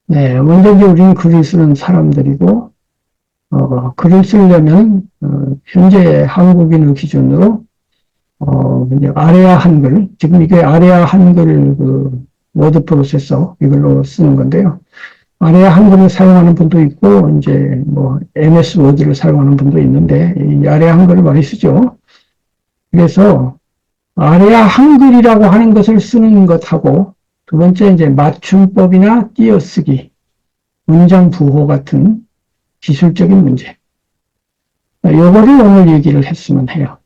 네, 먼저 이제 우리는 글을 쓰는 사람들이고, 글을 쓰려면, 현재 한국인을 기준으로, 이제 아래아 한글, 지금 이게 아래아 한글 그 워드 프로세서 이걸로 쓰는 건데요. 아래아 한글을 사용하는 분도 있고, 이제 뭐 MS 워드를 사용하는 분도 있는데, 이 아래아 한글을 많이 쓰죠. 그래서 아래아 한글이라고 하는 것을 쓰는 것하고, 두 번째 이제 맞춤법이나 띄어쓰기, 문장 부호 같은 기술적인 문제. 요거를 오늘 얘기를 했으면 해요.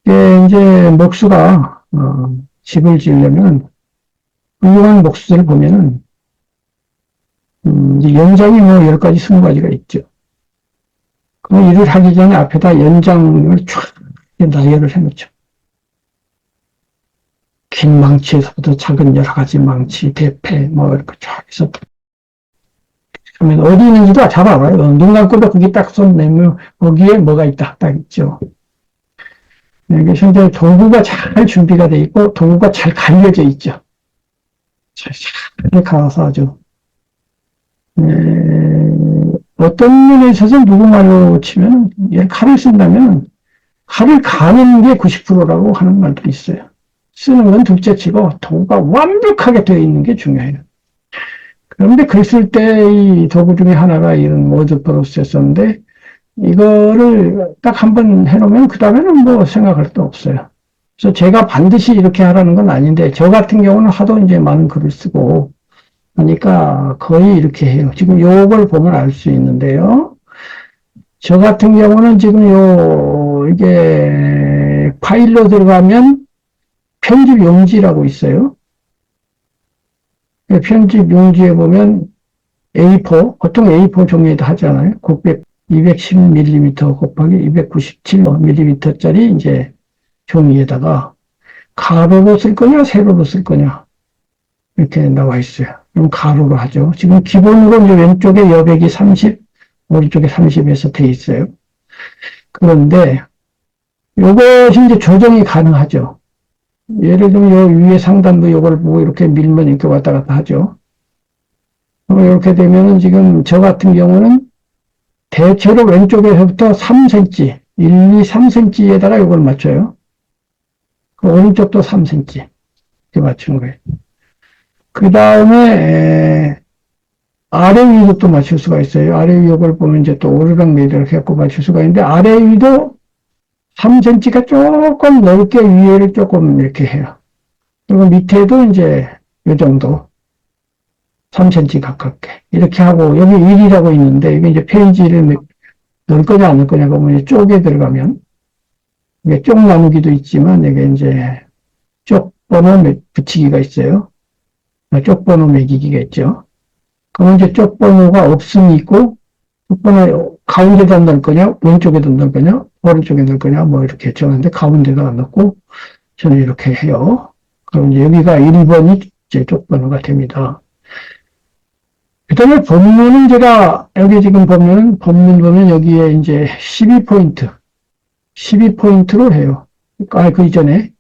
이제 목수가 집을 지으려면 훌륭한 목수들을 보면은 이제 연장이 뭐 10가지, 20가지가 있죠. 그 일을 하기 전에 앞에다 연장을 쫙 나열을 해놓죠. 긴 망치에서부터 작은 여러 가지 망치, 대패, 뭐 이렇게 쫙 해서 그러면 어디 있는지도 잘 알아요. 눈 감고도 거기 딱 손 내면 거기에 뭐가 있다 딱 있죠. 그래서 이제 도구가 잘 준비가 돼 있고 도구가 잘 갈려져 있죠. 잘 가서 아주 어떤 면에 있어서 누구 말로 치면 칼을 쓴다면 칼을 가는 게 90%라고 하는 말도 있어요. 쓰는 건 둘째치고 도구가 완벽하게 되어 있는 게 중요해요. 그런데 글 쓸 때 이 도구 중에 하나가 이런 워드 프로세서인데 이거를 딱 한 번 해놓으면 그 다음에는 뭐 생각할 데 없어요. 그래서 제가 반드시 이렇게 하라는 건 아닌데 저 같은 경우는 하도 이제 많은 글을 쓰고 하니까 거의 이렇게 해요. 지금 요걸 보면 알 수 있는데요. 저 같은 경우는 지금 이게 파일로 들어가면 편집 용지라고 있어요. 편집 용지에 보면 A4, 보통 A4 종이에다 하잖아요. 곱백 210mm 곱하기 297mm짜리 이제 종이에다가 가로로 쓸 거냐, 세로로 쓸 거냐. 이렇게 나와 있어요. 그럼 가로로 하죠. 지금 기본으로 이제 왼쪽에 여백이 30, 오른쪽에 30에서 돼 있어요. 그런데 요것이 이제 조정이 가능하죠. 예를 들면 요 위에 상단부 요걸 보고 이렇게 밀면 이렇게 왔다 갔다 하죠. 이렇게 되면은 지금 저 같은 경우는 대체로 왼쪽에서부터 3cm, 1, 2, 3cm에다가 이걸 맞춰요. 그 오른쪽도 3cm 이렇게 맞추는 거예요. 그 다음에 아래 위도 또 맞출 수가 있어요. 아래 위 이걸 보면 이제 또 오르락내리락 해갖고 맞출 수가 있는데 아래 위도 3cm가 조금 넓게 위에를 조금 이렇게 해요. 그리고 밑에도 이제 이 정도 3cm 가깝게 이렇게 하고 여기 1이라고 있는데 이게 이제 페이지를 넣을 거냐 안 넣을 거냐가 보면 쪽에 들어가면 이게 쪽 나누기도 있지만 이게 이제 쪽 번호 붙이기가 있어요. 쪽 번호 매기기가 있죠. 그러면 이제 쪽 번호가 없음이 있고 쪽 번호 가운데다 넣을 거냐 왼쪽에다 넣을 거냐 오른쪽에 넣을 거냐 뭐 이렇게 정하는데 가운데다 넣고 저는 이렇게 해요. 그럼 이제 여기가 1번이 제 쪽 번호가 됩니다. 그 다음에 법문은 제가, 여기 지금 법문 보면 여기에 이제 12포인트로 해요. 그 이전에,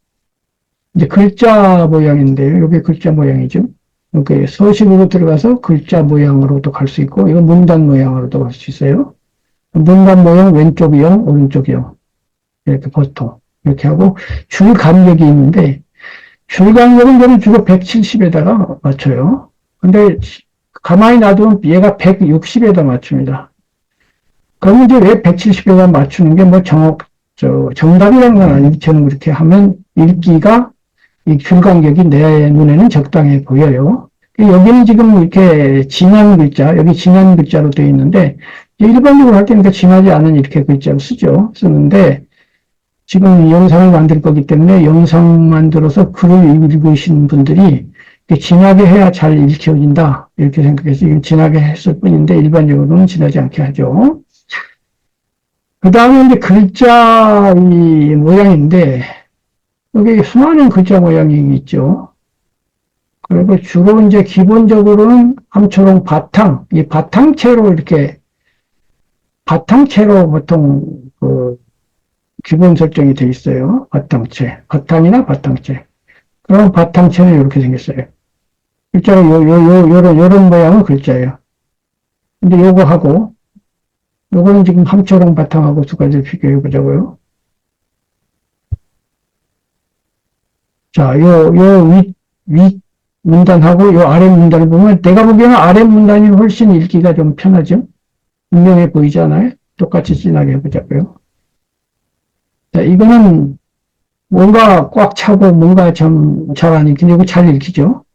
이제 글자 모양인데요. 여기 글자 모양이죠. 이렇게 서식으로 들어가서 글자 모양으로도 갈 수 있고, 이건 문단 모양으로도 갈 수 있어요. 문단 모양 왼쪽이 0, 오른쪽이 0. 이렇게 보통. 이렇게 하고, 줄 간격이 있는데, 줄 간격은 저는 주로 170에다가 맞춰요. 근데, 가만히 놔두면 얘가 160에다 맞춥니다. 그러면 이제 왜 170에다 맞추는 게 뭐 정답이라는 건 아니고 저는 그렇게 하면 읽기가 이 줄 간격이 내 눈에는 적당해 보여요. 여기는 지금 이렇게 진한 글자, 여기 진한 글자로 되어 있는데 일반적으로 할 때는 진하지 않은 이렇게 글자를 쓰는데 지금 영상을 만들 거기 때문에 영상 만들어서 글을 읽으신 분들이 진하게 해야 잘 읽혀진다. 이렇게 생각해서 이건 진하게 했을 뿐인데 일반적으로는 진하지 않게 하죠. 그 다음에 이제 글자 이 모양인데 여기 수많은 글자 모양이 있죠. 그리고 주로 이제 기본적으로는 함초롱 바탕, 이 바탕체로 이렇게 바탕체로 보통 그 기본 설정이 돼 있어요. 바탕체, 바탕이나 바탕체. 그럼 바탕체는 이렇게 생겼어요. 글자가 요런 모양의 글자예요. 근데 요거 하고, 요거는 지금 함초롱 바탕하고 두 가지를 비교해 보자고요. 자, 윗 문단하고 요 아래 문단을 보면 내가 보기에는 아래 문단이 훨씬 읽기가 좀 편하죠? 분명해 보이잖아요? 똑같이 진하게 해보자고요. 자, 이거는 뭔가 꽉 차고 뭔가 좀 잘 안 읽히고 잘 읽히죠?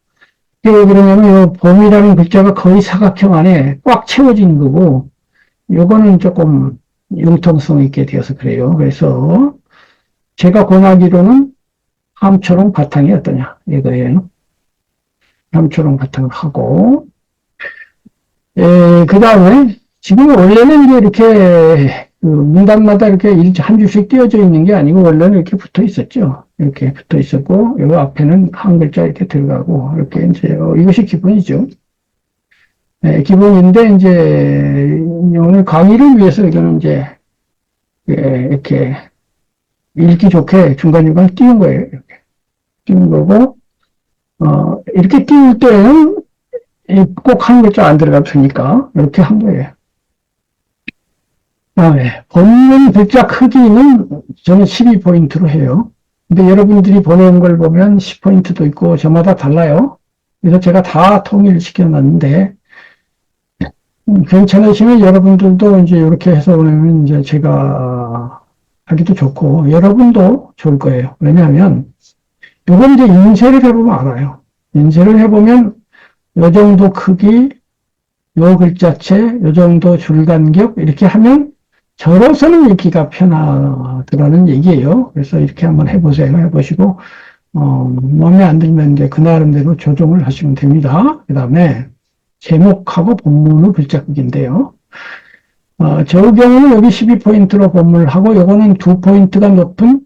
이게 왜 그러냐면 요 봄이라는 글자가 거의 사각형 안에 꽉 채워진 거고 요거는 조금 융통성 있게 되어서 그래요. 그래서 제가 권하기로는 함초롱 바탕이 어떠냐 이거예요. 함초롱 바탕을 하고 그 다음에 지금 원래는 이제 이렇게 그 문단마다 이렇게 한 줄씩 띄어져 있는 게 아니고 원래는 이렇게 붙어 있었죠. 이렇게 붙어 있었고 요 앞에는 한 글자 이렇게 들어가고 이렇게 이제 이것이 기본이죠. 네, 기본인데 이제 오늘 강의를 위해서 이거는 이제 이렇게 읽기 좋게 중간중간 띄운 거예요. 이렇게 띄운 거고 이렇게 띄울 때는 꼭 한 글자 안 들어가니까 이렇게 한 거예요. 네, 본문 글자 크기는 저는 12포인트로 해요. 근데 여러분들이 보내온 걸 보면 10포인트도 있고 저마다 달라요. 그래서 제가 다 통일시켜 놨는데 괜찮으시면 여러분들도 이제 이렇게 해서 보내면 이제 제가 하기도 좋고 여러분도 좋을 거예요. 왜냐하면 이건 이제 인쇄를 해보면 알아요. 인쇄를 해보면 요 정도 크기, 요 글자체, 요 정도 줄 간격 이렇게 하면 저로서는 읽기가 편하더라는 얘기예요. 그래서 이렇게 한번 해보세요. 해보시고 마음에 안 들면 이제 그 나름대로 조정을 하시면 됩니다. 그 다음에 제목하고 본문의 글자 크기인데요. 저 경우는 여기 12포인트로 본문을 하고 요거는 2포인트가 높은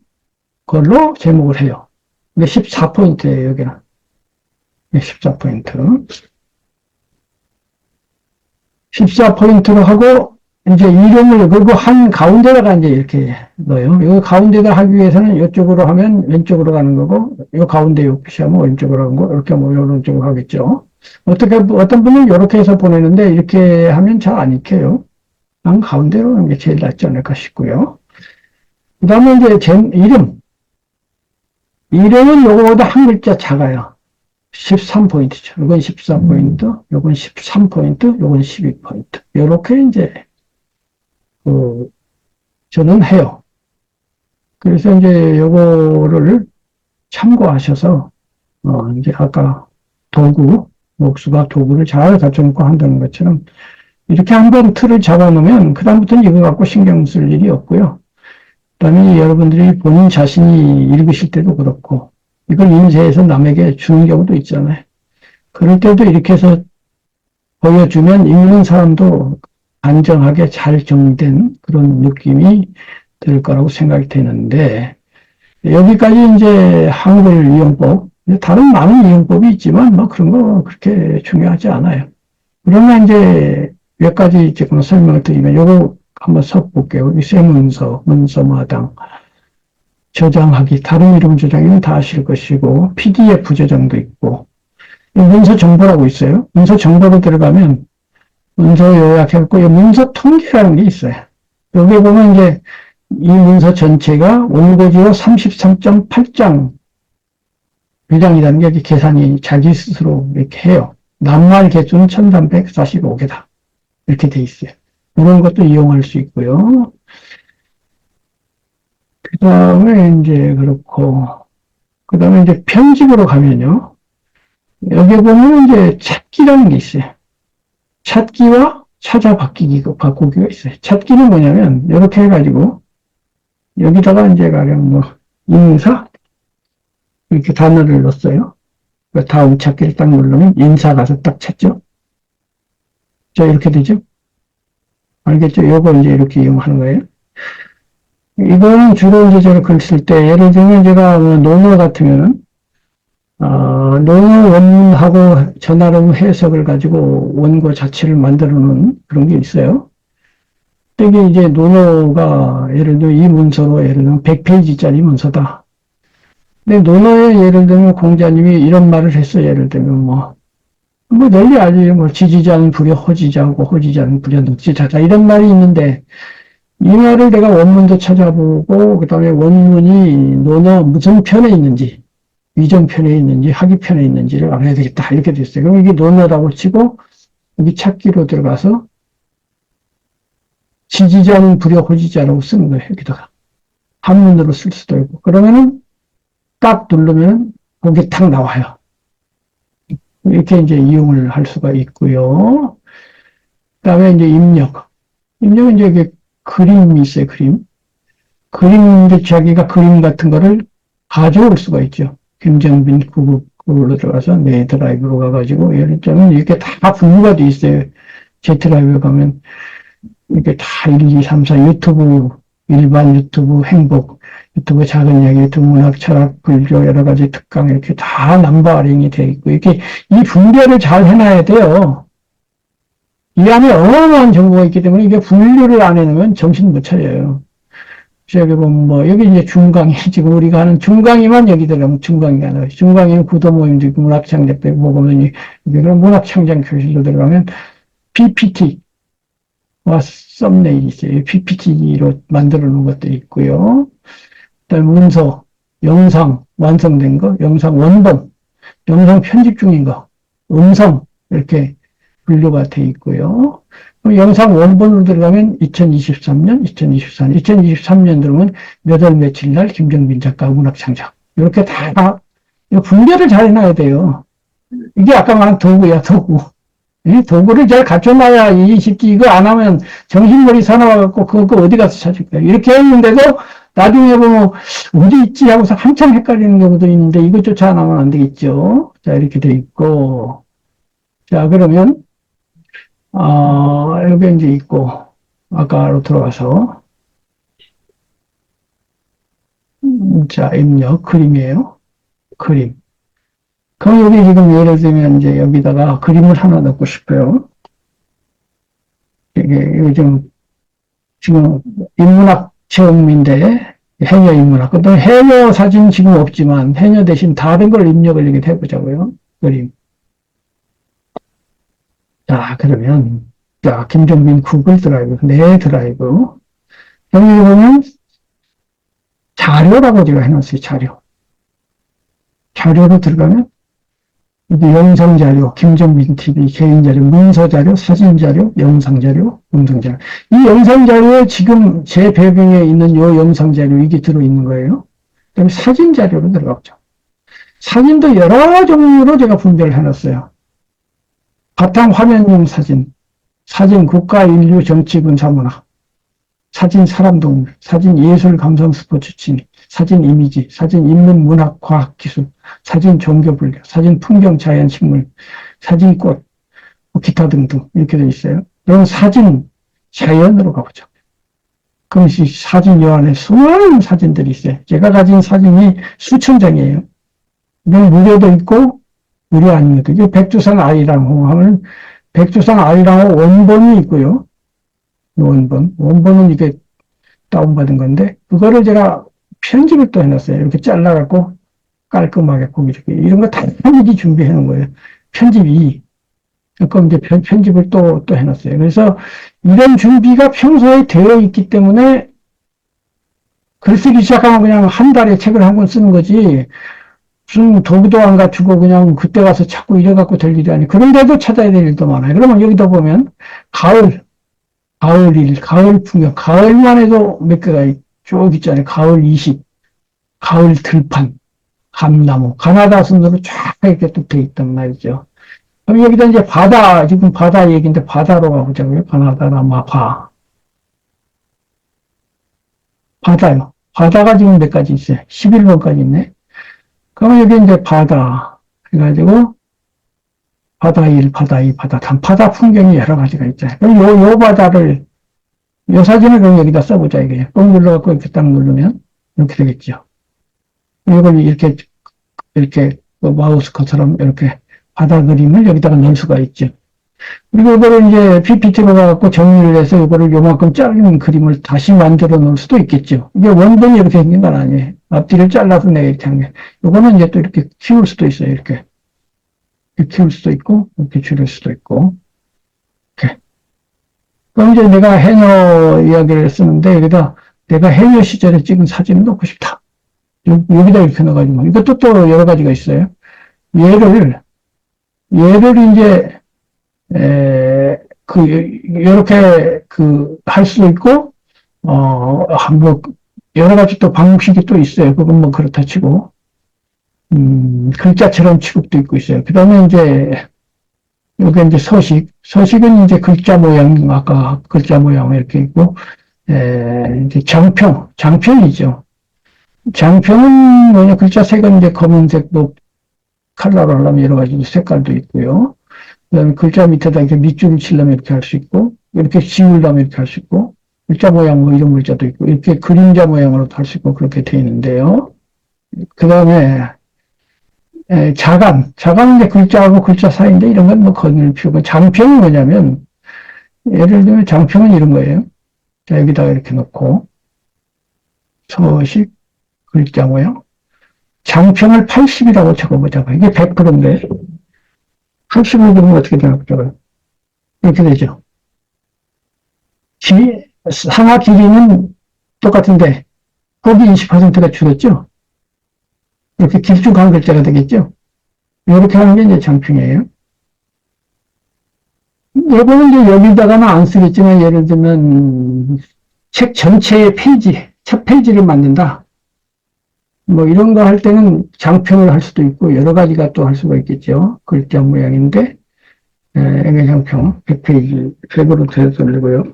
걸로 제목을 해요. 이게 14포인트예요. 여기는 14포인트. 14포인트로 하고 이제 이름을 그리고 한 가운데다가 이제 이렇게 넣어요. 이 가운데다 하기 위해서는 이쪽으로 하면 왼쪽으로 가는 거고, 이 가운데 요 표시하면 왼쪽으로 가는 거, 이렇게 하면 오른쪽으로 하겠죠. 어떤 분은 이렇게 해서 보내는데 이렇게 하면 잘 안 익혀요. 난 가운데로 하는 게 제일 낫지 않을까 싶고요. 그 다음에 이제 이름. 이름은 요거보다 한 글자 작아요. 13포인트죠. 이건 14포인트, 요건 13포인트, 요건 12포인트. 요렇게 이제 저는 해요. 그래서 이제 요거를 참고하셔서, 이제 아까 목수가 도구를 잘 갖춰놓고 한다는 것처럼, 이렇게 한번 틀을 잡아놓으면, 그다음부터는 이거 갖고 신경 쓸 일이 없고요. 그 다음에 여러분들이 본인 자신이 읽으실 때도 그렇고, 이걸 인쇄해서 남에게 주는 경우도 있잖아요. 그럴 때도 이렇게 해서 보여주면 읽는 사람도 안정하게 잘 정리된 그런 느낌이 들 거라고 생각이 되는데, 여기까지 이제 한글 이용법, 다른 많은 이용법이 있지만, 뭐 그런 거 그렇게 중요하지 않아요. 그러면 이제 몇 가지 지금 설명을 드리면, 요거 한번 써볼게요. 쇠문서, 문서마당, 저장하기, 다른 이름 저장이면 다 아실 것이고, PDF 저장도 있고, 문서 정보라고 있어요. 문서 정보로 들어가면, 문서 요약해갖고, 문서 통계라는 게 있어요. 여기 보면 이제, 이 문서 전체가 원고지로 33.8장 분량이라는 게 여기 계산이 자기 스스로 이렇게 해요. 낱말 개수는 1345개다. 이렇게 돼 있어요. 이런 것도 이용할 수 있고요. 그 다음에 이제 그렇고, 그 다음에 이제 편집으로 가면요. 여기 보면 이제 찾기라는 게 있어요. 찾기와 찾아 바꾸기가 있어요. 찾기는 뭐냐면, 이렇게 해가지고, 여기다가 이제 가령 뭐, 인사? 이렇게 단어를 넣었어요. 다음 찾기를 딱 누르면 인사 가서 딱 찾죠. 자, 이렇게 되죠. 알겠죠? 요거 이제 이렇게 이용하는 거예요. 이거는 주로 이제 제가 글 쓸 때, 예를 들면 제가 논어 같으면은, 논어 원문하고 저 나름 해석을 가지고 원고 자체를 만들어 놓은 그런 게 있어요. 이게 이제 논어가 예를 들면 이 문서로 예를 들면 100페이지짜리 문서다. 근데 논어에 예를 들면 공자님이 이런 말을 했어. 예를 들면 뭐, 뭐 널리 알죠. 뭐 지지지 않은 불에 허지지 않고 허지지 않은 불에 눅지자다 이런 말이 있는데 이 말을 내가 원문도 찾아보고 그다음에 원문이 논어 무슨 편에 있는지 위정편에 있는지 하기편에 있는지를 알아야 되겠다 이렇게 됐어요. 그럼 이게 논어라고 치고 여기 찾기로 들어가서 지지지 않은 불에 허지지 않고 쓰는 거예요. 여기다가 한문으로 쓸 수도 있고 그러면은 딱 누르면 거기 탁 나와요. 이렇게 이제 이용을 할 수가 있고요. 그다음에 이제 입력. 입력은 이제 이게 그림이 있어요, 그림. 그림인데 자기가 그림 같은 거를 가져올 수가 있죠. 김정빈 구글로 들어가서 내 드라이브로 가가지고, 예를 들면 이렇게 다 분류가 돼 있어요. 제 드라이브에 가면 이렇게 다 1, 2, 3, 4 유튜브, 일반 유튜브 행복, 유튜브 작은 이야기, 유튜브 문학, 철학, 불교, 여러 가지 특강 이렇게 다 넘버링이 돼 있고, 이렇게 이 분별을 잘 해놔야 돼요. 이 안에 어마어마한 정보가 있기 때문에 이게 분류를 안 해놓으면 정신 못 차려요. 여기 보면 뭐, 여기 이제 중강이, 지금 우리가 하는 중강이만 여기 들어가면 중강이가 나와요. 중강이는 구도 모임도 있고, 문학창작도 있고, 그러면 그런 문학창작 교실로 들어가면 PPT와 썸네일이 있어요. PPT로 만들어 놓은 것들이 있고요. 그다음에 문서, 영상, 완성된 거, 영상 원본, 영상 편집 중인 거, 음성, 이렇게 분류가 돼 있고요. 영상 원본으로 들어가면 2023년, 2024년, 2023년 들어오면 몇 월 며칠 날 김정빈 작가 문학창작. 이렇게 다 분별을 잘 해놔야 돼요. 이게 아까 말한 도구야, 도구. 이 도구를 잘 갖춰놔야 이 새끼 이거 안 하면 정신머리 사나워갖고 그거 어디 가서 찾을 거야. 이렇게 했는데도 나중에 보면 어디 있지 하고서 한참 헷갈리는 경우도 있는데 이것조차 안 하면 안 되겠죠. 자, 이렇게 돼 있고. 자, 그러면 여기 이제 있고, 아까로 들어가서, 자, 입력, 그림이에요. 그림. 그럼 여기 지금 예를 들면 이제 여기다가 그림을 하나 넣고 싶어요. 이게 요즘, 지금 인문학 체험인데, 해녀 인문학. 그다음 해녀 사진 지금 없지만, 해녀 대신 다른 걸 입력을 이렇게 해보자고요. 그림. 자, 그러면, 자, 김정빈 구글 드라이브, 내 드라이브. 여기 보면 자료라고 제가 해놨어요, 자료. 자료로 들어가면, 여기 영상 자료, 김정빈 TV, 개인 자료, 문서 자료, 사진 자료, 영상 자료, 음성 자료. 이 영상 자료에 지금 제 배경에 있는 요 영상 자료, 이게 들어있는 거예요. 그 다음에 사진 자료로 들어가죠. 사진도 여러 종류로 제가 분별을 해놨어요. 바탕 화면용 사진, 사진 국가, 인류, 정치, 군사, 문화, 사진 사람, 동물, 사진 예술, 감성, 스포츠, 취미, 사진 이미지, 사진 인문, 문학, 과학, 기술, 사진 종교, 불교, 사진 풍경, 자연, 식물, 사진 꽃, 기타 등등 이렇게 되어 있어요. 이런 사진 자연으로 가보죠. 그럼 이 사진 요 안에 수많은 사진들이 있어요. 제가 가진 사진이 수천 장이에요. 이건 무료도 있고 무료 아닌 것도 있고, 백두산 아리랑호 하면 백두산 아리랑호 원본이 있고요. 원본은 이게 다운받은 건데, 그거를 제가 편집을 또 해놨어요. 이렇게 잘라갖고 깔끔하게 보기 좋게. 이런 거 다 편집이 준비해 놓은 거예요. 편집이. 그럼 이제 편집을 또 해놨어요. 그래서 이런 준비가 평소에 되어 있기 때문에 글 쓰기 시작하면 그냥 한 달에 책을 한 권 쓰는 거지, 무슨 도구도 안 갖추고 그냥 그때 가서 찾고 이래갖고 될 일이 아니에요. 그런데도 찾아야 될 일도 많아요. 그러면 여기다 보면 가을 풍경, 가을만 해도 몇 개가 쭉 있잖아요. 가을 20, 가을 들판, 감나무, 가나다 순으로 쫙 이렇게 또 돼 있단 말이죠. 그럼 여기다 이제 바다, 지금 바다 얘기인데 바다로 가보자고요. 바나다나 바다요. 바다가 지금 몇 가지 있어요. 11번까지 있네. 그러면 여기 이제 바다 해가지고 바다 1, 바다 2, 바다 3, 바다 풍경이 여러 가지가 있잖아요. 그럼 요 바다를, 요 사진을 그럼 여기다 써보자 이거예요. 꾹 눌러갖고 이렇게 딱 누르면 이렇게 되겠죠. 이걸 이렇게 그 마우스 커처럼 이렇게 바다 그림을 여기다가 넣을 수가 있죠. 그리고 이거를 이제 PPT로 가갖고 정리를 해서 이거를 요만큼 자른 그림을 다시 만들어 놓을 수도 있겠죠. 이게 원본이 이렇게 생긴 건 아니에요. 앞뒤를 잘라서 내가 이렇게 한 게. 요거는 이제 또 이렇게 키울 수도 있어요, 이렇게. 이렇게 키울 수도 있고, 이렇게 줄일 수도 있고, 이렇게. 그럼 이제 내가 해녀 이야기를 쓰는데, 여기다 내가 해녀 시절에 찍은 사진을 넣고 싶다. 여기다 이렇게 넣어가지고. 이것도 또 여러 가지가 있어요. 얘를 이제, 요렇게, 할 수도 있고, 뭐, 여러 가지 또 방식이 또 있어요. 그건 뭐 그렇다 치고. 글자처럼 취급도 있고 있어요. 그 다음에 이제, 여기 이제 서식은 이제 글자 모양, 아까 글자 모양 이렇게 있고, 이제 장평이죠. 장평은 뭐냐, 글자 색은 이제 검은색, 뭐, 컬러로 하려면 여러 가지 색깔도 있고요. 그 다음에 글자 밑에다 이렇게 밑줄을 치려면 이렇게 할 수 있고, 이렇게 지우려면 이렇게 할 수 있고, 글자 모양 뭐 이런 글자도 있고, 이렇게 그림자 모양으로도 할 수 있고, 그렇게 되어 있는데요. 그 다음에, 자간은 이제 글자하고 글자 사이인데, 이런 건 뭐 건을 필요가, 장평이 뭐냐면, 예를 들면 장평은 이런 거예요. 자, 여기다가 이렇게 놓고, 서식, 글자 모양. 장평을 80이라고 적어보자고. 이게 100%인데, 80을 보면 어떻게 되나 보자고요. 이렇게 되죠. 상하 길이는 똑같은데, 폭이 20%가 줄었죠? 이렇게 길쭉한 글자가 되겠죠? 이렇게 하는 게 이제 장평이에요. 이거는 이제 여기다가는 안 쓰겠지만, 예를 들면, 책 전체의 첫 페이지를 만든다. 뭐 이런 거 할 때는 장평을 할 수도 있고, 여러 가지가 또 할 수가 있겠죠. 글자 모양인데, 장평, 100페이지, 100으로 되돌리고요.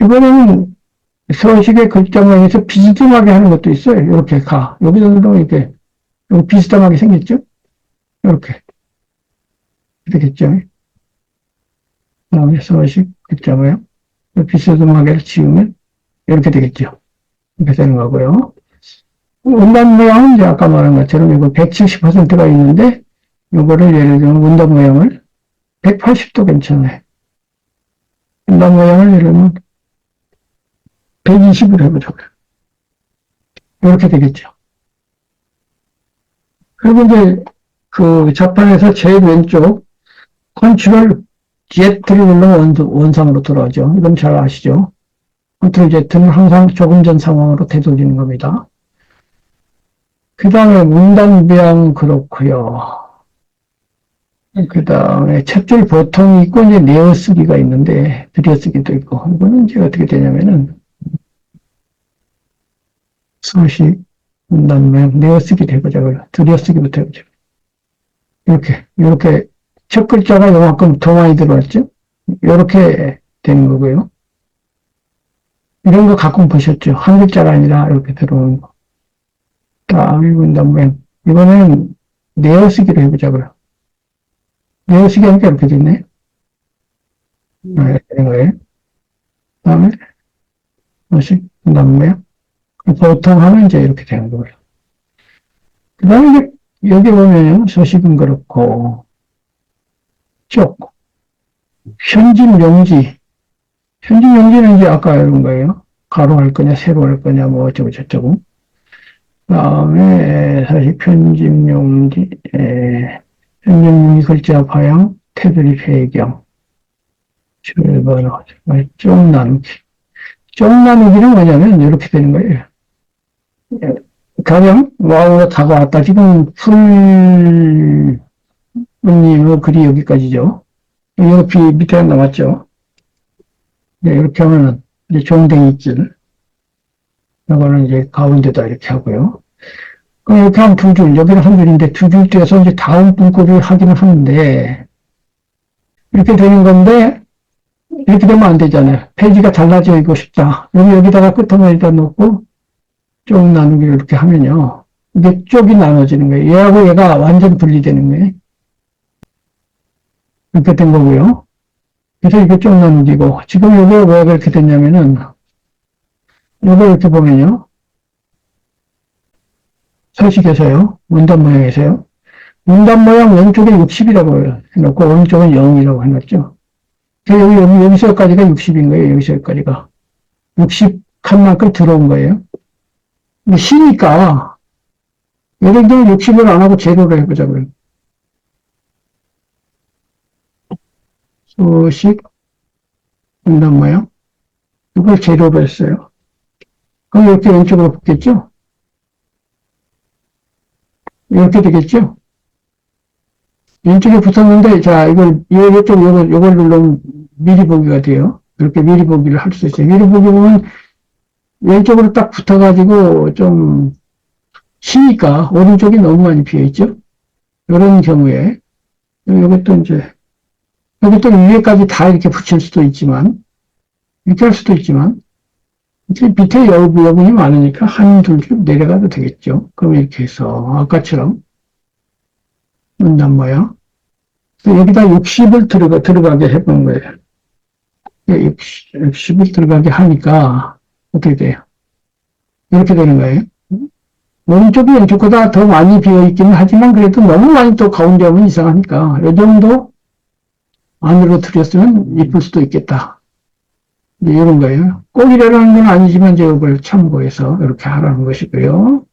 이번에는 서식의 글자 모양에서 비스듬하게 하는 것도 있어요. 이렇게 여기서도 이렇게, 비스듬하게 생겼죠? 이렇게. 되겠죠? 서식 글자 모양. 비스듬하게 지우면 이렇게 되겠죠. 이렇게 되는 거고요. 원단 모양은 이제 아까 말한 것처럼 이거 170%가 있는데, 이거를 예를 들면 원단 모양을 180도 괜찮아요. 원단 모양을 예를 들면 120으로 해보자고요. 이렇게 되겠죠. 그리고 이제 자판에서 제일 왼쪽 컨트롤 Z를 누르면 원상으로 돌아오죠. 이건 잘 아시죠? 컨트롤 Z는 항상 조금 전 상황으로 되돌리는 겁니다. 그 다음에 문단모양 그렇고요. 그 다음에 찻줄 보통이 있고 이제 내어쓰기가 있는데 들여쓰기도 있고, 이거는 이제 어떻게 되냐면은 서식 문단모양 내어쓰기도 해보자고요. 들여쓰기부터 해보자고요. 이렇게 첫 글자가 요만큼 더 많이 들어왔죠? 이렇게 되는 거고요. 이런 거 가끔 보셨죠? 한 글자가 아니라 이렇게 들어오는 거. 다음에 문단모양. 이번엔 내어쓰기로 해보자고요. 내어쓰기 하니까 이렇게 됐네. 되는 거예요. 그 다음에 서식 문단모양. 보통 하면 이제 이렇게 되는 거고요. 그 다음에 여기 보면 서식은 그렇고, 현진 명지. 현진 명지는 이제 아까 이런 거예요. 가로 할 거냐, 세로 할 거냐, 뭐 어쩌고 저쩌고. 그 다음에 사실 편집용지, 편집용지 글자 방향, 테두리 배경, 줄번호, 쪽 나누기. 쪽 나누기는 뭐냐면 이렇게 되는 거예요. 가령 와우가 다가왔다. 지금 풀님의 글이 여기까지죠. 여기 밑에 남았죠. 네, 이렇게 하면은 이제 종댕이 길. 이거는 이제 가운데다 이렇게 하고요. 그럼 이렇게 하면 두 줄, 여기는 한 줄인데 두 줄 떼서 이제 다음 문구를 하기는 하는데, 이렇게 되는 건데, 이렇게 되면 안 되잖아요. 페이지가 달라져 있고 싶다. 여기다가 끝머리에다 놓고, 쪽 나누기를 이렇게 하면요. 이게 쪽이 나눠지는 거예요. 얘하고 얘가 완전 분리되는 거예요. 이렇게 된 거고요. 그래서 이게 쪽 나누기고, 지금 이게 왜 그렇게 됐냐면은, 이거 이렇게 보면요. 서식에서요. 문단 모양에서요. 문단 모양 왼쪽에 60이라고 해놓고, 오른쪽은 0이라고 해놨죠. 여기서까지가 60인 거예요. 여기서까지가. 60 칸만큼 들어온 거예요. 근데 시니까, 예를 들면 60을 안 하고 제로로 해보자고요. 수식 문단 모양. 이걸 제로로 했어요. 그럼 이렇게 왼쪽으로 붙겠죠? 이렇게 되겠죠? 왼쪽에 붙었는데, 자, 요걸 누르면 미리 보기가 돼요. 이렇게 미리 보기를 할 수 있어요. 미리 보기 보면 왼쪽으로 딱 붙어가지고 좀 쉬니까 오른쪽이 너무 많이 비어있죠? 이런 경우에, 여기 또 위에까지 다 이렇게 붙일 수도 있지만, 이렇게 할 수도 있지만, 밑에 여분이 많으니까 한 줄 내려가도 되겠죠. 그럼 이렇게 해서, 아까처럼, 문단 모양. 여기다 60을 들어가게 해본 거예요. 60을 들어가게 하니까, 어떻게 돼요? 이렇게 되는 거예요. 오른쪽이 왼쪽보다 더 많이 비어있기는 하지만, 그래도 너무 많이 또 가운데 오면 이상하니까, 이 정도 안으로 들였으면 이쁠 수도 있겠다. 이런 거예요. 꼭 이러라는 건 아니지만, 이걸 참고해서 이렇게 하라는 것이고요.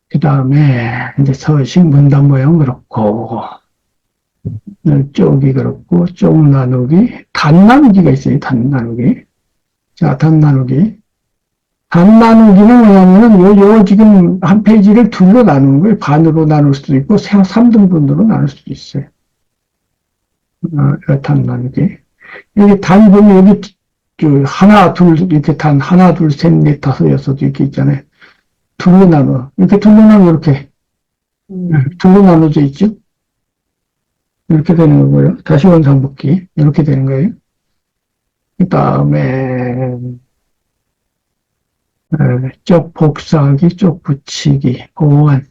그 다음에, 이제 서식 문단 모양 그렇고, 쪽이 그렇고, 쪽 나누기, 단 나누기가 있어요, 단 나누기. 자, 단 나누기. 단 나누기는 뭐냐면은, 요 지금 한 페이지를 둘로 나누는 거예요. 반으로 나눌 수도 있고, 3등분으로 나눌 수도 있어요. 단 나누기. 여기 단 보면 여기, 하나, 둘, 이렇게 단, 하나, 둘, 셋, 넷, 다섯, 여섯, 이렇게 있잖아요. 둘로 나눠. 이렇게 둘로 나누면 이렇게. 둘로 나눠져 있죠? 이렇게 되는 거고요. 다시 원상복귀. 이렇게 되는 거예요. 그 다음에, 쪽 복사하기, 쪽 붙이기, 보완,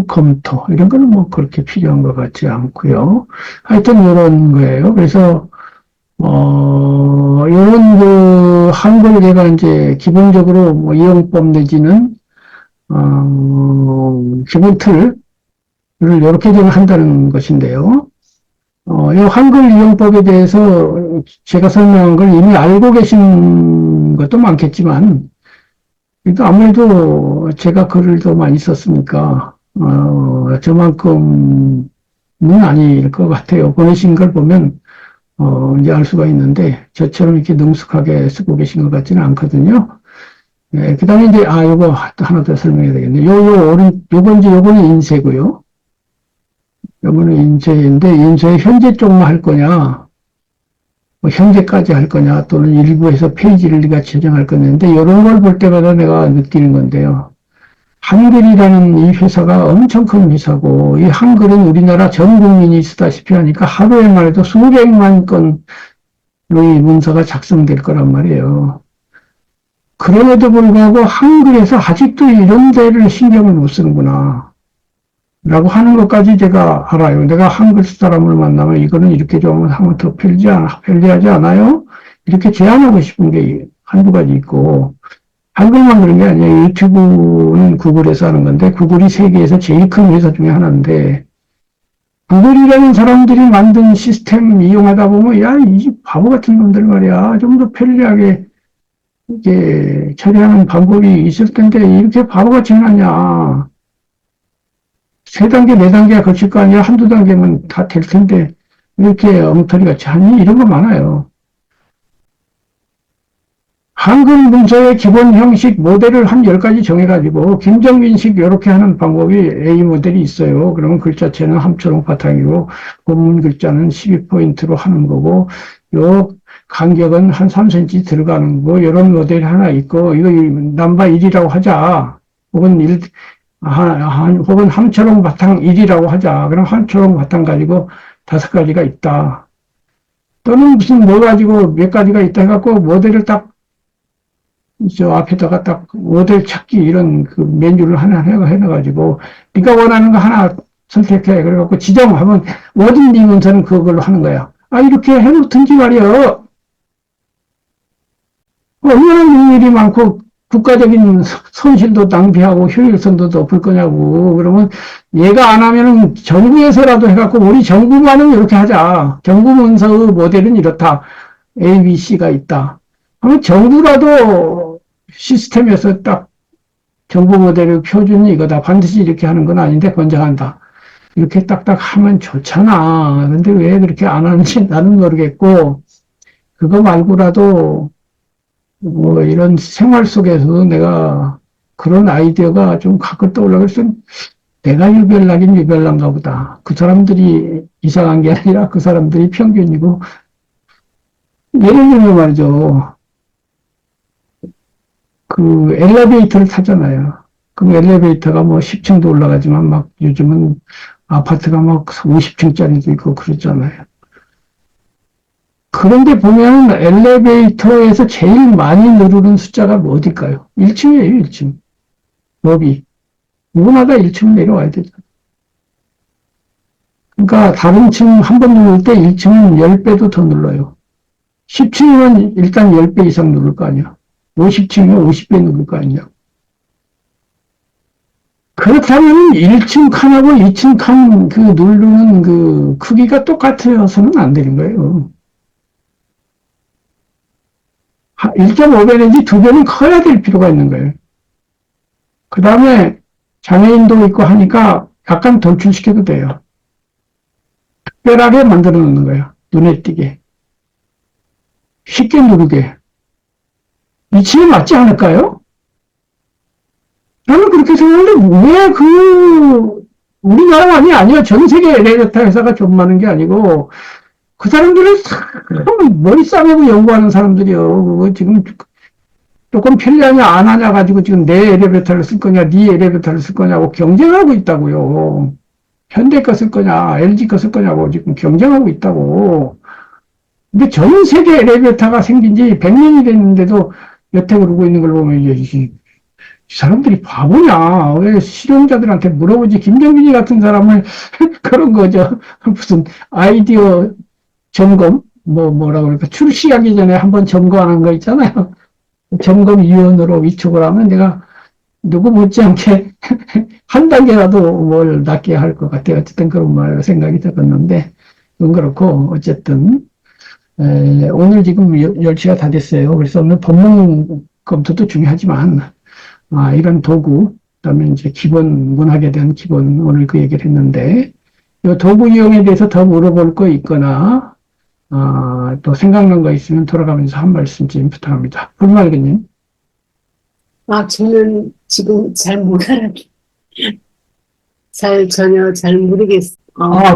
검토. 이런 거는 뭐 그렇게 필요한 것 같지 않고요. 하여튼 이런 거예요. 그래서, 이런 한글계가 이제 기본적으로 뭐 이용법 내지는, 기본 틀을 이렇게 좀 한다는 것인데요. 이 한글 이용법에 대해서 제가 설명한 걸 이미 알고 계신 것도 많겠지만, 그래도 아무래도 제가 글을 더 많이 썼으니까, 저만큼은 아닐 것 같아요. 보내신 걸 보면, 이제 알 수가 있는데, 저처럼 이렇게 능숙하게 쓰고 계신 것 같지는 않거든요. 네, 그 다음에 이제, 요거 하나 더 설명해야 되겠네. 요거는 인쇄고요. 요거는 인쇄인데, 인쇄 현재 쪽만 할 거냐, 뭐 현재까지 할 거냐, 또는 일부에서 페이지를 네가 지정할 거냐인데, 이런 걸 볼 때마다 내가 느끼는 건데요. 한글이라는 이 회사가 엄청 큰 회사고, 이 한글은 우리나라 전 국민이 쓰다시피 하니까 하루에만 해도 수백만 건의 문서가 작성될 거란 말이에요. 그럼에도 불구하고 한글에서 아직도 이런 데를 신경을 못 쓰는구나. 라고 하는 것까지 제가 알아요. 내가 한글 사람을 만나면 이거는 이렇게 좀 하면 더 편리하지 않아요? 이렇게 제안하고 싶은 게 한두 가지 있고, 한글만 그런 게 아니에요. 유튜브는 구글에서 하는 건데, 구글이 세계에서 제일 큰 회사 중에 하나인데, 구글이라는 사람들이 만든 시스템 이용하다 보면, 야, 이 바보 같은 놈들 말이야. 좀 더 편리하게 이게 처리하는 방법이 있을 텐데, 이렇게 바보같이 해놨냐. 3단계, 4단계가 거칠 거 아니라 한두 단계면 다 될 텐데, 이렇게 엉터리 같이 하니? 이런 거 많아요. 한글 문서의 기본 형식 모델을 한 10가지 정해가지고, 김정민식 이렇게 하는 방법이 A 모델이 있어요. 그러면 글자체는 함초롱 바탕이고, 본문 글자는 12포인트로 하는 거고, 요 간격은 한 3cm 들어가는 거, 이런 모델이 하나 있고, 이거 넘버 1이라고 하자. 혹은 혹은 함초롱 바탕 1이라고 하자. 그럼 함초롱 바탕 가지고 5가지가 있다. 또는 무슨 뭐 가지고 몇 가지가 있다 해갖고 모델을 딱 저 앞에다가 딱 모델 찾기 이런 그 메뉴를 하나 해놔가지고 네가 원하는 거 하나 선택해. 그래갖고 지정하면 모든 네 문서는 그걸로 하는 거야. 이렇게 해놓든지 말이야. 얼마나 일이 많고 국가적인 손실도 낭비하고 효율성도 높을 거냐고. 그러면 얘가 안 하면은 정부에서라도 해갖고 우리 정부만은 이렇게 하자. 정부 문서의 모델은 이렇다. A, B, C가 있다. 그러면 정부라도 시스템에서 딱 정부 모델의 표준이 이거다. 반드시 이렇게 하는 건 아닌데 권장한다. 이렇게 딱딱 하면 좋잖아. 근데 왜 그렇게 안 하는지 나는 모르겠고, 그거 말고라도 뭐 이런 생활 속에서 내가 그런 아이디어가 좀 가끔 떠올라서 내가 유별나긴 유별난가 보다. 그 사람들이 이상한 게 아니라 그 사람들이 평균이고, 예를 들면 말이죠. 그 엘리베이터를 타잖아요. 그럼 엘리베이터가 뭐 10층도 올라가지만 막 요즘은 아파트가 막 50층짜리도 있고 그러잖아요. 그런데 보면 엘리베이터에서 제일 많이 누르는 숫자가 뭐 어딜까요? 1층이에요, 1층. 로비. 누구나다 1층 내려와야 되죠. 그러니까 다른 층 한 번 누를 때 1층은 10배도 더 눌러요. 10층이면 일단 10배 이상 누를 거 아니야. 50층이면 50배 누를 거 아니야. 그렇다면 1층 칸하고 2층 칸 그 누르는 그 크기가 똑같아서는 안 되는 거예요. 1.5배 내지 2배는 커야 될 필요가 있는 거예요. 그 다음에 장애인도 있고 하니까 약간 돌출시켜도 돼요. 특별하게 만들어 놓는 거예요. 눈에 띄게. 쉽게 누르게. 위치에 맞지 않을까요? 저는 그렇게 생각하는데 왜 우리나라만이 아니야. 전 세계 엘리베이터 회사가 좀 많은 게 아니고 그 사람들은 참 머리 싸매고 연구하는 사람들이요. 그거 지금 조금 편리하냐 안 하냐 가지고 지금 내 엘리베이터를 쓸 거냐 네 엘리베이터를 쓸 거냐고 경쟁하고 있다고요. 현대 거 쓸 거냐 LG 거 쓸 거냐고 지금 경쟁하고 있다고. 근데 전 세계 엘리베이터가 생긴 지 100년이 됐는데도 여태 그러고 있는 걸 보면 이 사람들이 바보냐. 왜 실용자들한테 물어보지. 김정민이 같은 사람을 그런 거죠. 무슨 아이디어 점검 뭐라고 그럴까 출시하기 전에 한번 점검하는 거 있잖아요. 점검위원으로 위촉을 하면 내가 누구 못지않게 한 단계라도 뭘 낫게 할 것 같아요. 어쨌든 그런 말 생각이 들었는데 그건 그렇고 어쨌든 오늘 지금 10시가 다 됐어요. 그래서 오늘 법문 검토도 중요하지만 이런 도구 그다음에 이제 기본 문학에 대한 기본 오늘 그 얘기를 했는데 이 도구 이용에 대해서 더 물어볼 거 있거나 또 생각난 거 있으면 돌아가면서 한 말씀 좀 부탁합니다. 불말기님. 저는 지금 잘 못 알아. 전혀 잘 모르겠어요.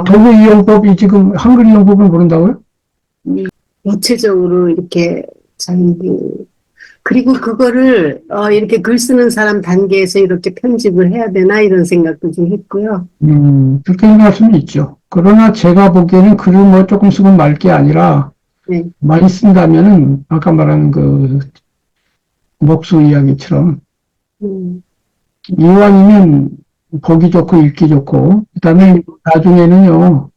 도구 이용법이 지금 한글 이용법을 모른다고요? 구체적으로 이렇게 그리고 그거를 이렇게 글 쓰는 사람 단계에서 이렇게 편집을 해야 되나 이런 생각도 좀 했고요. 그렇게 생각할 수는 있죠. 그러나 제가 보기에는 글을 뭐 조금 쓰고 말 게 아니라 네. 많이 쓴다면은 아까 말한 그 목수 이야기처럼 이왕이면 보기 좋고 읽기 좋고 그다음에 나중에는요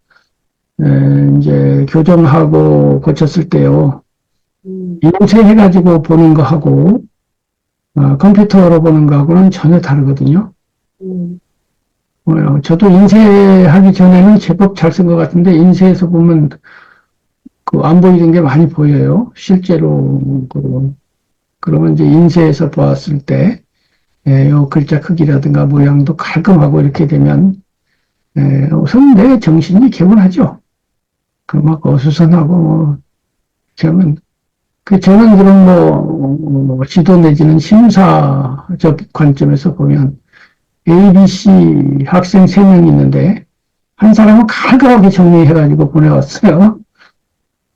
이제 교정하고 고쳤을 때요 인쇄해가지고 보는 거하고 컴퓨터로 보는 거하고는 전혀 다르거든요. 저도 인쇄하기 전에는 제법 잘 쓴 것 같은데 인쇄해서 보면 그 안 보이는 게 많이 보여요. 실제로 그러면 이제 인쇄해서 보았을 때 요 글자 크기라든가 모양도 깔끔하고 이렇게 되면 우선 내 정신이 개운하죠. 그 막 어수선하고 뭐 그러면 저는 그런 지도 내지는 심사적 관점에서 보면 A, B, C 학생 3명 있는데 한 사람은 깔끔하게 정리해가지고 보내왔어요.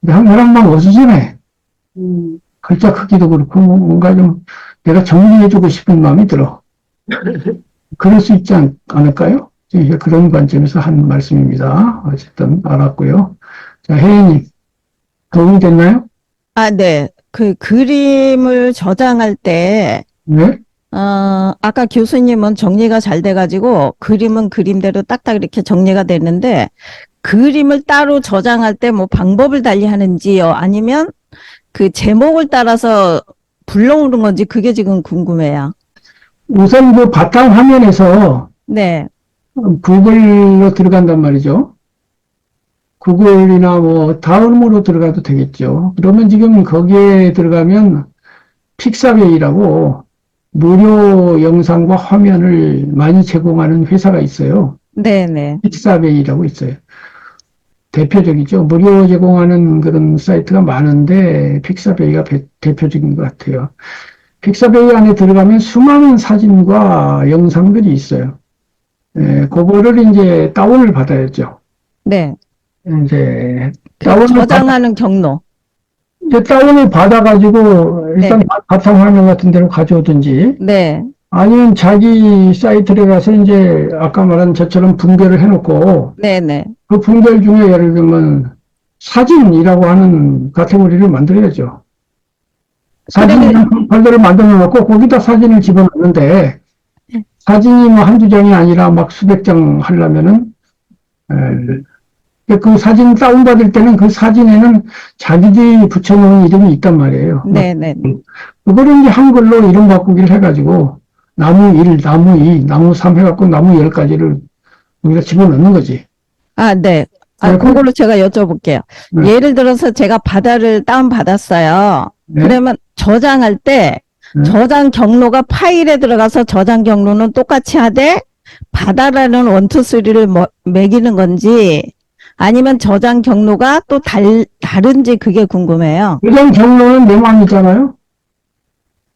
근데 한 사람만 어수선해. 글자 크기도 그렇고 뭔가 좀 내가 정리해주고 싶은 마음이 들어. 그럴 수 있지 않을까요? 그런 관점에서 한 말씀입니다. 어쨌든 알았고요. 자, 혜연님 도움이 됐나요? 네. 그 그림을 저장할 때, 네? 아까 교수님은 정리가 잘 돼가지고, 그림은 그림대로 딱딱 이렇게 정리가 됐는데, 그림을 따로 저장할 때 뭐 방법을 달리 하는지요? 아니면 그 제목을 따라서 불러오는 건지 그게 지금 궁금해요. 우선 그 바탕 화면에서 네. 구글로 들어간단 말이죠. 구글이나 뭐 다음으로 들어가도 되겠죠. 그러면 지금 거기에 들어가면 픽사웨이라고 무료 영상과 화면을 많이 제공하는 회사가 있어요. 네네. 픽사베이라고 있어요. 대표적이죠. 무료 제공하는 그런 사이트가 많은데 픽사베이가 대표적인 것 같아요. 픽사베이 안에 들어가면 수많은 사진과 영상들이 있어요. 그거를 이제 다운을 받아야죠. 네. 이제 그 다운을 저장하는 경로. 이제 다운을 받아가지고 일단 네. 바탕화면 같은 데로 가져오든지 네. 아니면 자기 사이트에 가서 이제 아까 말한 저처럼 분별을 해놓고 네네. 그 분별 중에 예를 들면 사진이라고 하는 카테고리를 만들어야죠. 사진이라는 폴더를 만들어 놓고 거기다 사진을 집어넣는데 사진이 뭐 한두 장이 아니라 막 수백 장 하려면은 그 사진 다운받을 때는 그 사진에는 자기들이 붙여놓은 이름이 있단 말이에요. 네네. 그거를 이제 한글로 이름 바꾸기를 해가지고 나무 1, 나무 2, 나무 3 해갖고 나무 10가지를 우리가 집어넣는 거지. 아, 네. 아, 네, 그걸로 제가 여쭤볼게요. 네. 예를 들어서 제가 바다를 다운받았어요. 네. 그러면 저장할 때 네. 저장 경로가 파일에 들어가서 저장 경로는 똑같이 하되 바다라는 원투 쓰리를 매기는 건지 아니면 저장 경로가 또 다른지 그게 궁금해요. 저장 경로는 내 마음이잖아요.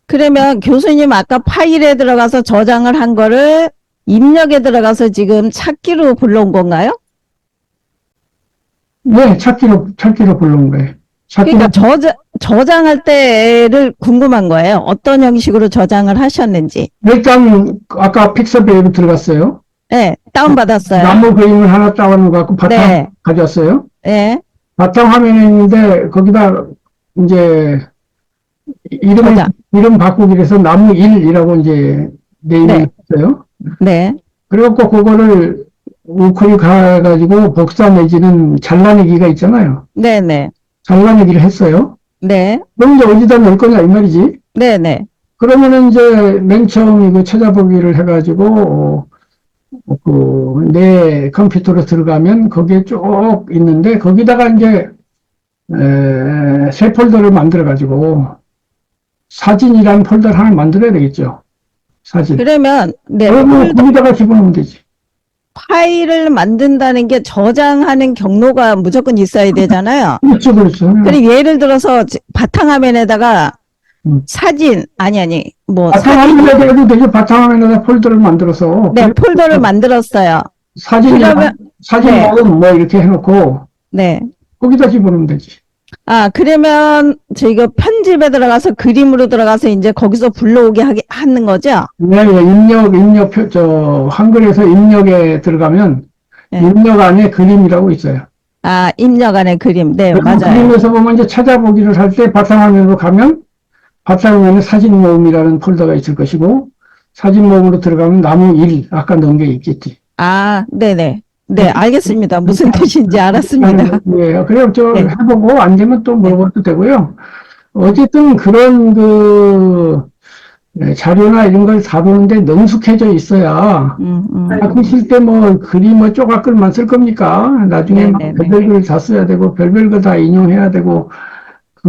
그러면 교수님 아까 파일에 들어가서 저장을 한 거를 입력에 들어가서 지금 찾기로 불러온 건가요? 네, 찾기로 부른 거예요. 그러니까 저장할 때를 궁금한 거예요. 어떤 형식으로 저장을 하셨는지. 일단 아까 픽서베이로 들어갔어요. 네, 다운받았어요. 나무 그림을 하나 다운을 갖고 바탕 네. 가져왔어요. 네, 바탕 화면에 있는데 거기다 이제 저장. 이름 바꾸기 해서 나무 1이라고 이제 네임을 했어요. 네, 그래갖고 그거를 우클릭 가가지고 복사 내지는 잘라내기가 있잖아요. 네네, 잘라내기를 했어요. 네, 그럼 이제 어디다 넣을 거냐 이 말이지. 네네, 그러면은 이제 맨 처음 이거 찾아보기를 해가지고 내 컴퓨터로 들어가면 거기에 쭉 있는데 거기다가 이제 새 폴더를 만들어가지고 사진이라는 폴더를 하나 만들어야 되겠죠. 사진. 그러면, 네, 그러면 거기다가 집어넣으면 되지. 파일을 만든다는 게 저장하는 경로가 무조건 있어야 되잖아요. 그렇죠, 그렇죠. 그리고 예를 들어서 바탕화면에다가 음. 사진, 아니, 뭐, 바탕화면에다 해도 되죠. 바탕화면에다 폴더를 만들어서. 네, 폴더를 만들었어요. 사진, 그러면- 사진 네. 뭐 이렇게 해놓고 네. 거기다 집어넣으면 되지. 아, 그러면 저희가 편집에 들어가서 그림으로 들어가서 이제 거기서 불러오게 하는 거죠? 네, 한글에서 입력에 들어가면 네. 입력 안에 그림이라고 있어요. 아, 입력 안에 그림. 네, 그 맞아요. 그림에서 보면 이제 찾아보기를 할 때 바탕화면으로 가면 바탕화면에 사진 모음이라는 폴더가 있을 것이고 사진 모음으로 들어가면 나무 1 아까 넣은 게 있겠지. 아, 네네. 네, 알겠습니다. 무슨 뜻인지 알았습니다. 예, 그래요. 네. 해보고 안 되면 또 물어봐도 되고요. 어쨌든 그런 자료나 이런 걸 다루는데 능숙해져 있어야 하기 싫을 때 뭐 그림 뭐 조각글만 쓸 겁니까? 나중에 막 네네네. 별별 글 다 써야 되고 별별 거 다 인용해야 되고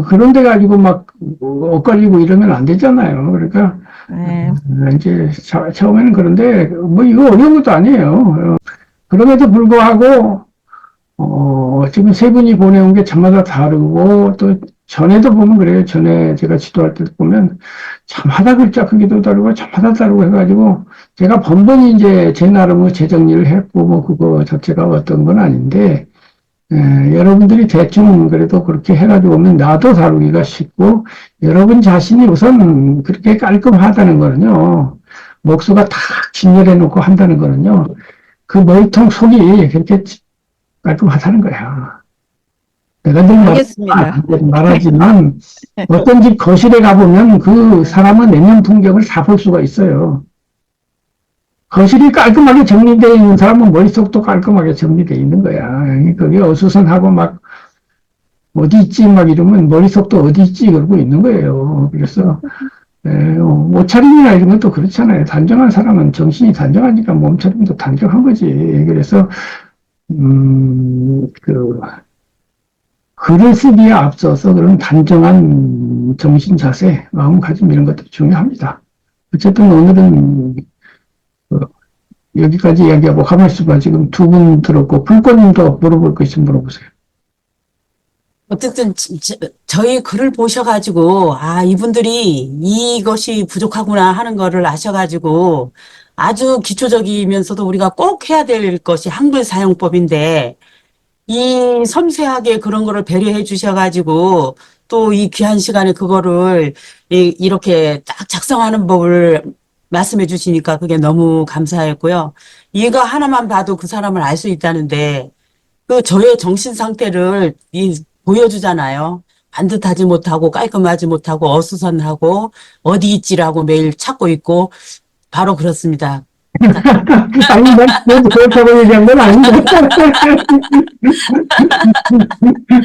그런 데 가지고 막 엇갈리고 이러면 안 되잖아요. 그러니까 네. 이제 처음에는 그런데 뭐 이거 어려운 것도 아니에요. 그럼에도 불구하고 지금 세 분이 보내온 게 저마다 다르고 또 전에도 보면 그래요. 전에 제가 지도할 때 보면 저마다 글자 크기도 다르고 저마다 다르고 해가지고 제가 번번이 이제 제 나름의 재정리를 했고 뭐 그거 자체가 어떤 건 아닌데 여러분들이 대충 그래도 그렇게 해가지고 오면 나도 다루기가 쉽고 여러분 자신이 우선 그렇게 깔끔하다는 거는요. 목수가 탁 진열해 놓고 한다는 거는요. 그 머리통 속이 그렇게 깔끔하다는 거야. 내가 늘 알겠습니다. 말하지만 어떤 집 거실에 가보면 그 사람의 내면 풍경을 다 볼 수가 있어요. 거실이 깔끔하게 정리되어 있는 사람은 머릿속도 깔끔하게 정리되어 있는 거야. 그게 어수선하고 막 어디 있지 막 이러면 머릿속도 어디 있지 그러고 있는 거예요. 그래서 옷차림이나 이런 것도 그렇잖아요. 단정한 사람은 정신이 단정하니까 몸차림도 단정한 거지. 그래서 글을 쓰기에 앞서서 그런 단정한 정신 자세, 마음가짐 이런 것도 중요합니다. 어쨌든 오늘은 여기까지 이야기하고 가만있어봐. 지금 두 분 들었고, 불꽃님도 물어볼 거 있으면 물어보세요. 어쨌든 저희 글을 보셔가지고 이분들이 이것이 부족하구나 하는 거를 아셔가지고 아주 기초적이면서도 우리가 꼭 해야 될 것이 한글 사용법인데 이 섬세하게 그런 거를 배려해 주셔가지고 또 이 귀한 시간에 그거를 이렇게 딱 작성하는 법을 말씀해 주시니까 그게 너무 감사했고요. 이거 하나만 봐도 그 사람을 알 수 있다는데 그 저의 정신 상태를 보여주잖아요. 반듯하지 못하고 깔끔하지 못하고 어수선하고 어디 있지라고 매일 찾고 있고 바로 그렇습니다. 아니, 난 그렇다고 얘기한 건 아닌데.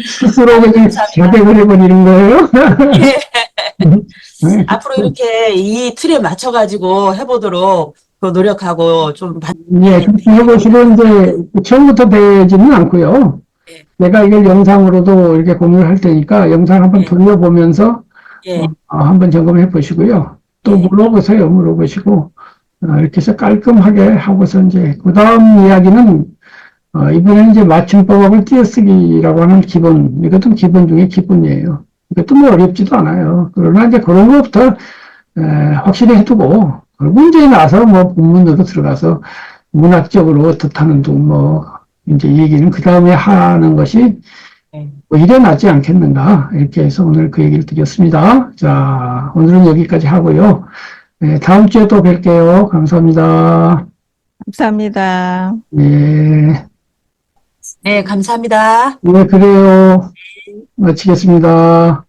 스스로 그냥 자백을 해버리는 거예요? 네. 앞으로 이렇게 이 틀에 맞춰가지고 해보도록 그 노력하고 좀 예, 그렇게 해보시고, 이제, 처음부터 배지는 않고요. 예. 내가 이걸 영상으로도 이렇게 공유를 할 테니까, 영상 한번 예. 돌려보면서, 예, 한번 점검해 보시고요. 또 예. 물어보세요. 물어보시고, 이렇게 해서 깔끔하게 하고서 이제, 그 다음 이야기는, 이번에는 이제 맞춤법을 띄어쓰기라고 하는 기본, 이것도 기본 중에 기본이에요. 이것도 뭐 어렵지도 않아요. 그러나 이제 그런 것부터, 확실히 해두고, 문제에 나서 뭐 본문으로 들어가서 문학적으로 어떻다는 둥 뭐, 이제 얘기는 그 다음에 하는 것이 예. 오히려 낫지 않겠는가. 이렇게 해서 오늘 그 얘기를 드렸습니다. 자, 오늘은 여기까지 하고요. 네, 다음 주에 또 뵐게요. 감사합니다. 감사합니다. 네, 네, 감사합니다. 네, 그래요. 마치겠습니다.